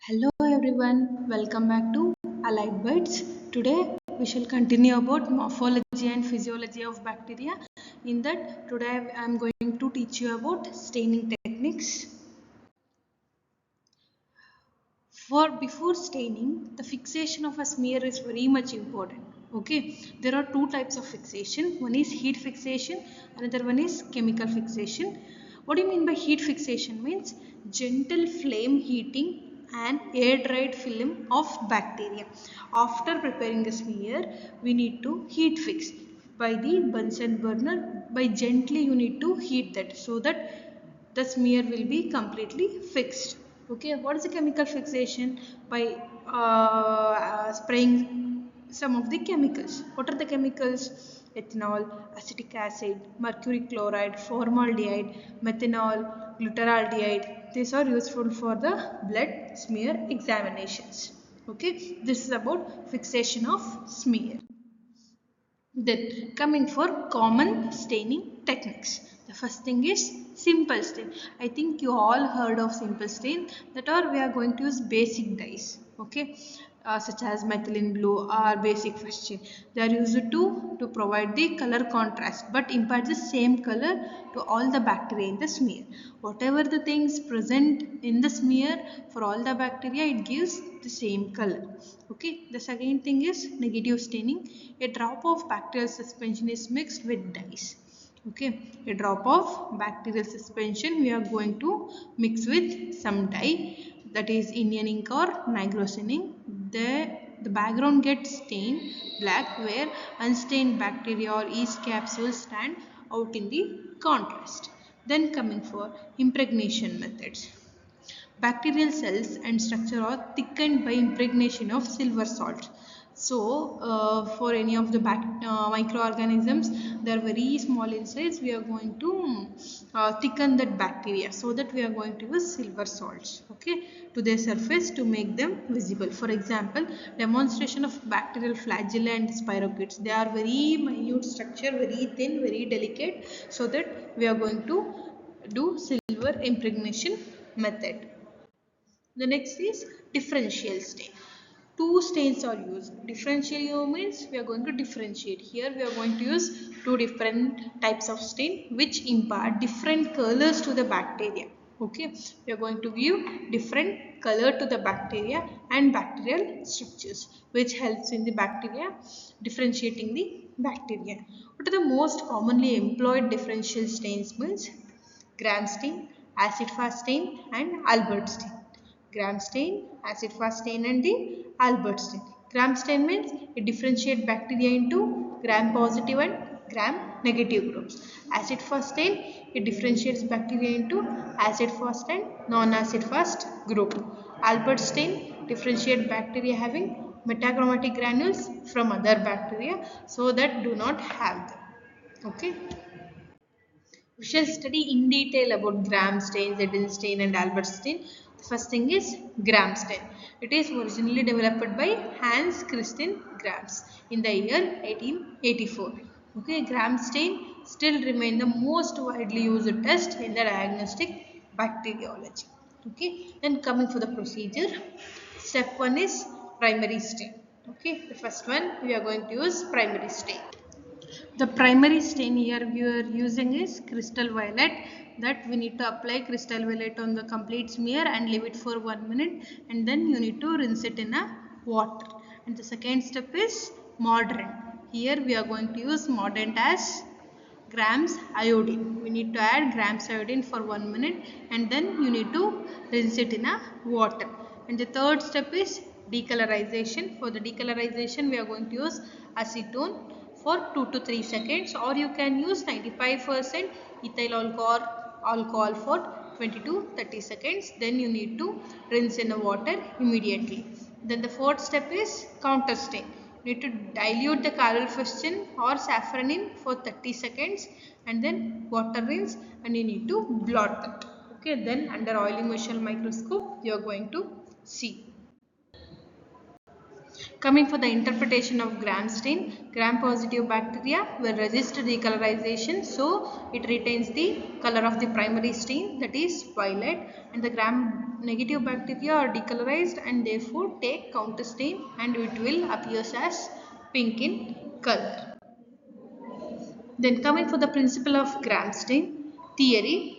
Hello everyone, welcome back to Allied Bites. Today we shall continue about morphology and physiology of bacteria. In that, today I am going to teach you about staining techniques. Before staining, the fixation of a smear is very much important. Okay, there are two types of fixation. One is heat fixation, another one is chemical fixation. What do you mean by heat fixation? Means gentle flame heating and air dried film of bacteria. After preparing the smear, we need to heat fix by the Bunsen burner. By gently you need to heat that so that the smear will be completely fixed. Okay, what is the chemical fixation? By spraying some of the chemicals. What are the chemicals? Ethanol, acetic acid, mercury chloride, formaldehyde, methanol, glutaraldehyde. These are useful for the blood smear examinations. Okay, this is about fixation of smear. Then coming for common staining techniques. The first thing is simple stain. I think you all heard of simple stain. That are we are going to use basic dyes. Okay, such as methylene blue or basic first stain. They are used to provide the color contrast but impart the same color to all the bacteria in the smear. Whatever the things present in the smear for all the bacteria, it gives the same color. Okay, the second thing is negative staining. A drop of bacterial suspension is mixed with dyes. Okay, a drop of bacterial suspension we are going to mix with some dye, that is Indian ink or nigrosin ink. The background gets stained black where unstained bacteria or yeast capsules stand out in the contrast. Then coming for impregnation methods. Bacterial cells and structure are thickened by impregnation of silver salt. So, for any of the microorganisms, they are very small in size. We are going to thicken that bacteria so that we are going to use silver salts, okay, to their surface to make them visible. For example, demonstration of bacterial flagella and spirochetes. They are very minute structure, very thin, very delicate. So that we are going to do silver impregnation method. The next is differential stain. Two stains are used. Differential means we are going to differentiate. Here we are going to use two different types of stain which impart different colors to the bacteria. Okay, we are going to give different color to the bacteria and bacterial structures which helps in the bacteria differentiating the bacteria. What are the most commonly employed differential stains means Gram stain, acid fast stain and Albert stain. Gram stain, acid fast stain and the Albert stain. Gram stain means it differentiates bacteria into gram positive and gram negative groups. Acid fast stain, it differentiates bacteria into acid fast and non-acid fast group. Albert stain differentiates bacteria having metachromatic granules from other bacteria so that do not have them. Okay. We shall study in detail about Gram stain, Zettel stain and Albert stain. The first thing is Gram stain. It is originally developed by Hans Christian Grams in the year 1884. Okay, Gram stain still remain the most widely used test in the diagnostic bacteriology. Okay, then coming for the procedure. Step 1 is primary stain. Okay, the first one we are going to use primary stain. The primary stain here we are using is crystal violet, that we need to apply crystal violet on the complete smear and leave it for 1 minute, and then you need to rinse it in a water. And the second step is mordant. Here we are going to use mordant as grams iodine. We need to add grams iodine for 1 minute and then you need to rinse it in a water. And the third step is decolorization. For the decolorization we are going to use acetone for 2 to 3 seconds, or you can use 95% ethyl alcohol for 20 to 30 seconds. Then you need to rinse in the water immediately. Then the fourth step is counter stain. You need to dilute the caryophyllene or safranin for 30 seconds and then water rinse, and you need to blot that. Okay, then under oil emulsion microscope you are going to see. Coming for the interpretation of gram stain, gram-positive bacteria will resist decolorization, so it retains the color of the primary stain, that is violet, and the gram-negative bacteria are decolorized and therefore take counter stain and it will appear as pink in color. Then coming for the principle of gram stain theory,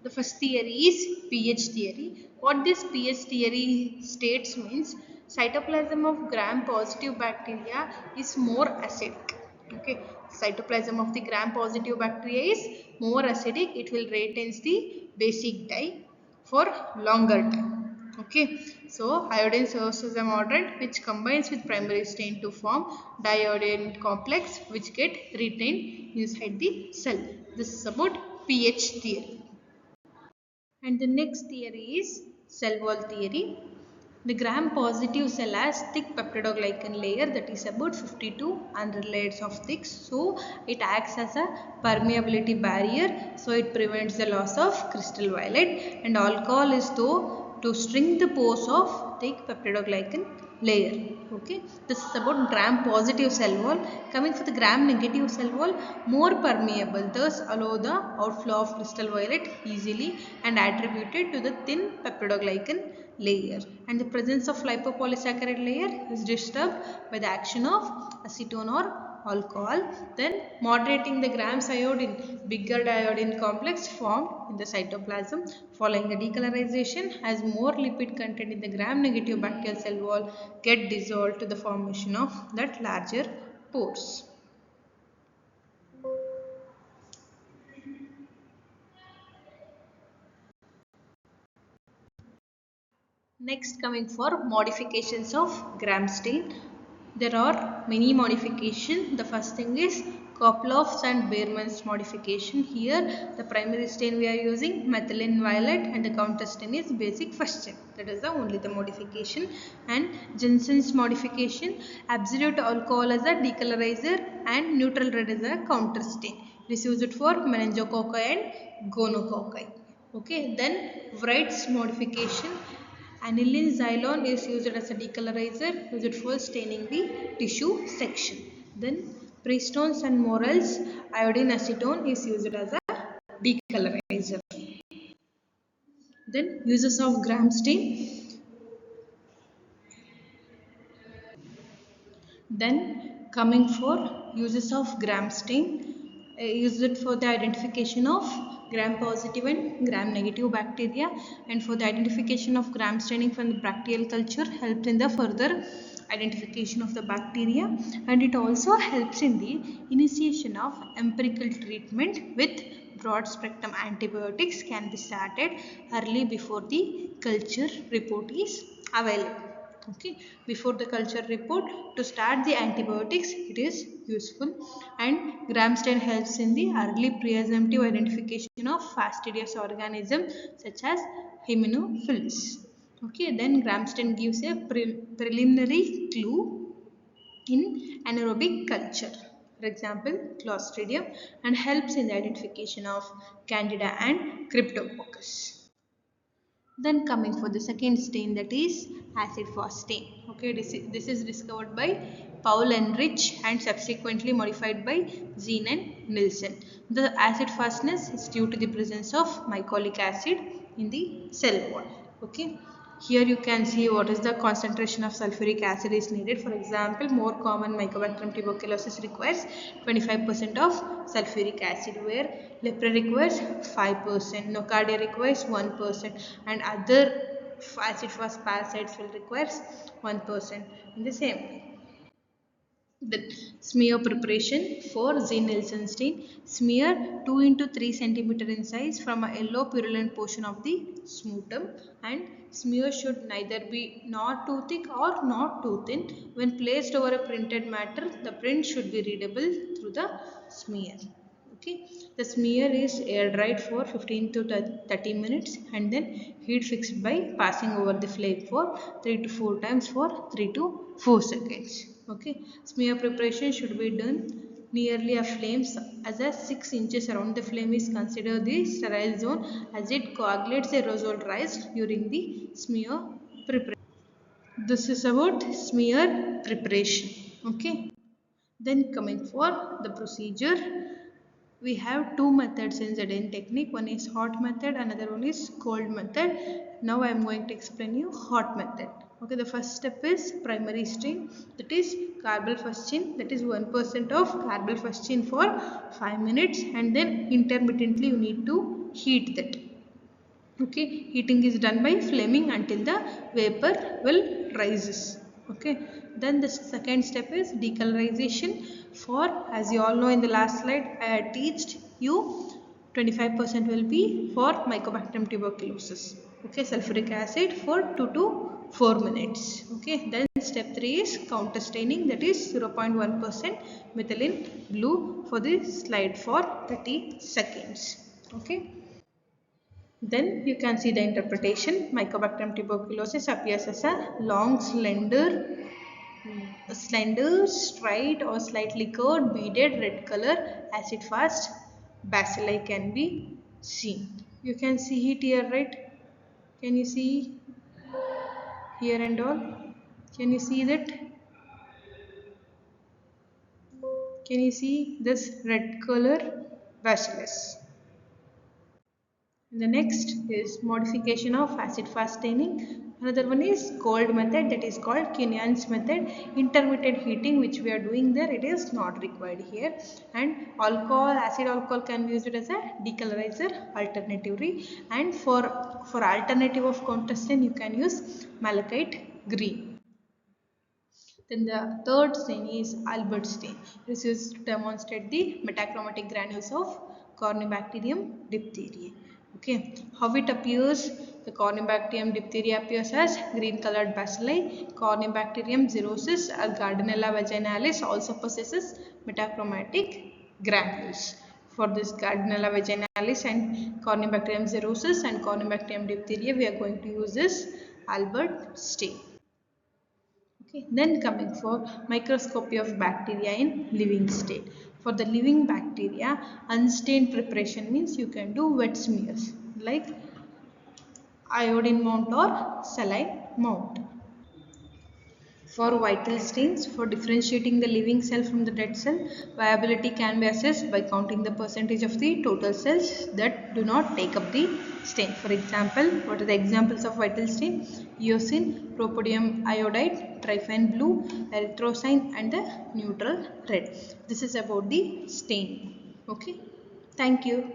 the first theory is pH theory. What this pH theory states means cytoplasm of gram-positive bacteria is more acidic. Okay, cytoplasm of the gram-positive bacteria is more acidic. It will retain the basic dye for longer time. Okay, so iodine serves as a moderate which combines with primary stain to form diiodine complex which get retained inside the cell. This is about pH theory. And the next theory is cell wall theory. The gram-positive cell has thick peptidoglycan layer that is about 50 to 100 layers of thick. So it acts as a permeability barrier. So it prevents the loss of crystal violet. And alcohol is though to shrink the pores of thick peptidoglycan layer. Okay, this is about gram-positive cell wall. Coming for the gram-negative cell wall, more permeable, thus allow the outflow of crystal violet easily and attributed to the thin peptidoglycan layer. And the presence of lipopolysaccharide layer is disturbed by the action of acetone or alcohol, then moderating the grams iodine, bigger iodine complex formed in the cytoplasm following the decolorization as more lipid content in the gram-negative bacterial cell wall get dissolved to the formation of that larger pores. Next, coming for modifications of gram stain. There are many modifications. The first thing is Koplov's and Beerman's modification. Here the primary stain we are using methylene violet and the counter stain is basic first chain. That is the only the modification. And Jensen's modification, absolute alcohol as a decolorizer and neutral red as a counter stain. This is used for meningococci and gonococci. Okay, then Wright's modification, aniline xylone is used as a decolorizer, used for staining the tissue section. Then Prestone's and Morell's iodine acetone is used as a decolorizer. Then uses of gram stain. Then coming for uses of gram stain, use it for the identification of gram positive and gram negative bacteria, and for the identification of gram staining from the bacterial culture helps in the further identification of the bacteria, and it also helps in the initiation of empirical treatment with broad spectrum antibiotics can be started early before the culture report is available. Okay, before the culture report to start the antibiotics it is useful, and gram stain helps in the early preassumptive identification of fastidious organisms such as Hymenophilis. Okay, then gram stain gives a preliminary clue in anaerobic culture, for example Clostridium, and helps in the identification of Candida and Cryptococcus. Then coming for the second stain, that is acid fast stain. Okay, this is discovered by Paul Enrich and subsequently modified by Zinn and Nielsen. The acid fastness is due to the presence of mycolic acid in the cell wall. Okay. Here you can see what is the concentration of sulfuric acid is needed. For example, more common Mycobacterium tuberculosis requires 25% of sulfuric acid, where lepra requires 5%, nocardia requires 1%, and other acid fast parasites will require 1% in the same way. The smear preparation for Zinn-Nielsen stain. Smear 2 into 3 centimeter in size from a yellow purulent portion of the sputum, and smear should neither be not too thick or not too thin. When placed over a printed matter, the print should be readable through the smear. Okay, the smear is air dried for 15 to 30 minutes and then heat fixed by passing over the flame for 3 to 4 times for 3 to 4 seconds. Okay, smear preparation should be done nearly a flame as a 6 inches around the flame is considered the sterile zone as it coagulates aerosol raised during the smear preparation. This is about smear preparation. Okay. Then coming for the procedure, we have two methods in Zedian technique. One is hot method, another one is cold method. Now I am going to explain you hot method. Okay, the first step is primary stain, that is carbamazepine, that is 1% of carbamazepine for 5 minutes, and then intermittently you need to heat that. Okay, heating is done by flaming until the vapor will rises. Okay, then the second step is decolorization. For, as you all know, in the last slide I had teached you 25% will be for Mycobacterium tuberculosis. Okay, sulfuric acid for 2 to 4 minutes. Okay, then step 3 is counter staining, that is 0.1% methylene blue for this slide for 30 seconds. Okay, then you can see the interpretation. Mycobacterium tuberculosis appears as a long, slender, straight or slightly curved, beaded red color, acid-fast bacilli can be seen. You can see it here, right? Can you see here and all? Can you see that? Can you see this red color bacillus? The next is modification of acid-fast staining. Another one is cold method, that is called Quinon's method. Intermittent heating, which we are doing there, it is not required here. And alcohol, acid alcohol can be used as a decolorizer alternatively. And for alternative of counter stain, you can use malachite green. Then the third stain is Albert stain. This is to demonstrate the metachromatic granules of Corynebacterium diphtheriae. Okay, how it appears? The Corynebacterium diphtheria appears as green colored bacilli. Corynebacterium xerosis or Gardnerella vaginalis also possesses metachromatic granules. For this Gardnerella vaginalis and Corynebacterium xerosis and Corynebacterium diphtheria, we are going to use this Albert stain. Okay, then coming for microscopy of bacteria in living state. For the living bacteria, unstained preparation means you can do wet smears like iodine mount or saline mount. For vital stains, for differentiating the living cell from the dead cell, viability can be assessed by counting the percentage of the total cells that do not take up the stain. For example, what are the examples of vital stain? Eosin, propodium iodide, tryphen blue, erythrocyan and the neutral red. This is about the stain. Okay, thank you.